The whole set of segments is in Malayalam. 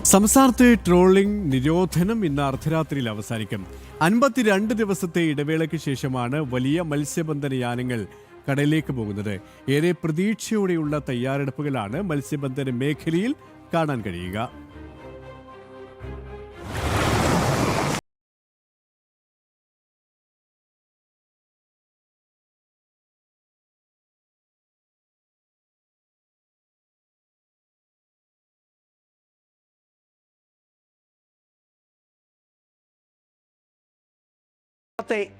സംസ്ഥാനത്തെ ട്രോളിംഗ് നിരോധനം ഇന്ന് അർദ്ധരാത്രിയിൽ അവസാനിക്കും. 52 ദിവസത്തെ ഇടവേളയ്ക്ക് ശേഷമാണ് വലിയ മത്സ്യബന്ധന യാനങ്ങൾ കടലിലേക്ക് പോകുന്നത്. ഏറെ പ്രതീക്ഷയോടെയുള്ള തയ്യാറെടുപ്പുകളാണ് മത്സ്യബന്ധന മേഖലയിൽ കാണാൻ കഴിയുക.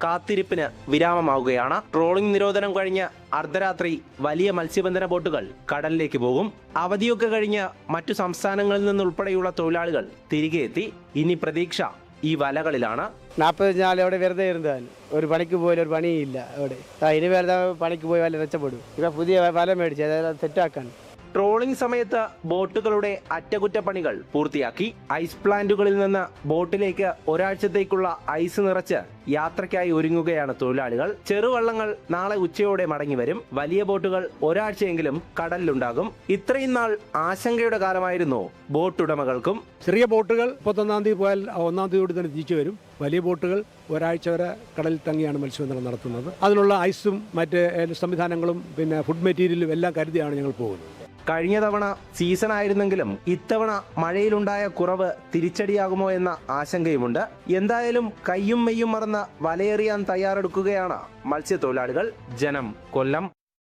കാത്തിരിപ്പിന് വിരാമമാവുകയാണ്. ട്രോളിംഗ് നിരോധനം കഴിഞ്ഞ് അർദ്ധരാത്രി വലിയ മത്സ്യബന്ധന ബോട്ടുകൾ കടലിലേക്ക് പോകും. അവധിയൊക്കെ കഴിഞ്ഞ് മറ്റു സംസ്ഥാനങ്ങളിൽ നിന്നുൾപ്പെടെയുള്ള തൊഴിലാളികൾ തിരികെ എത്തി. ഇനി പ്രതീക്ഷ ഈ വലകളിലാണ്. 45 നാൾ അവിടെ വെറുതെ ഇരുന്നാൽ ഒരു പണിക്ക് പോയാലും ഒരു പണിയില്ല അവിടെ. ഇനി വെറുതെ പണിക്ക് പോയി വല രക്ഷപ്പെടും. ഇപ്പം പുതിയ വല മേടിച്ച് അതായത് സെറ്റാക്കാൻ. ട്രോളിംഗ് സമയത്ത് ബോട്ടുകളുടെ അറ്റകുറ്റപ്പണികൾ പൂർത്തിയാക്കി. ഐസ് പ്ലാന്റുകളിൽ നിന്ന് ബോട്ടിലേക്ക് ഒരാഴ്ചത്തേക്കുള്ള ഐസ് നിറച്ച് യാത്രയ്ക്കായി ഒരുങ്ങുകയാണ് തൊഴിലാളികൾ. ചെറുവള്ളങ്ങൾ നാളെ ഉച്ചയോടെ മടങ്ങി വരും. വലിയ ബോട്ടുകൾ ഒരാഴ്ചയെങ്കിലും കടലിലുണ്ടാകും. ഇത്രയും നാൾ ആശങ്കയുടെ കാലമായിരുന്നു ബോട്ടുടമകൾക്കും. ചെറിയ ബോട്ടുകൾ 31-ാം തീയതി പോയാൽ 1-ാം തീയതി തന്നെ തിരിച്ചു വരും. വലിയ ബോട്ടുകൾ ഒരാഴ്ച വരെ കടലിൽ തങ്ങിയാണ് മത്സ്യബന്ധനം നടത്തുന്നത്. അതിനുള്ള ഐസും മറ്റ് സംവിധാനങ്ങളും പിന്നെ ഫുഡ് മെറ്റീരിയലും എല്ലാം കരുതിയാണ് ഞങ്ങൾ പോകുന്നത്. കഴിഞ്ഞ തവണ സീസൺ ആയിരുന്നെങ്കിലും ഇത്തവണ മഴയിലുണ്ടായ കുറവ് തിരിച്ചടിയാകുമോ എന്ന ആശങ്കയുമുണ്ട്. എന്തായാലും കയ്യും മെയ്യും മറന്ന് വലയെറിയാൻ തയ്യാറെടുക്കുകയാണ് മത്സ്യത്തൊഴിലാളികൾ. ജനം, കൊല്ലം.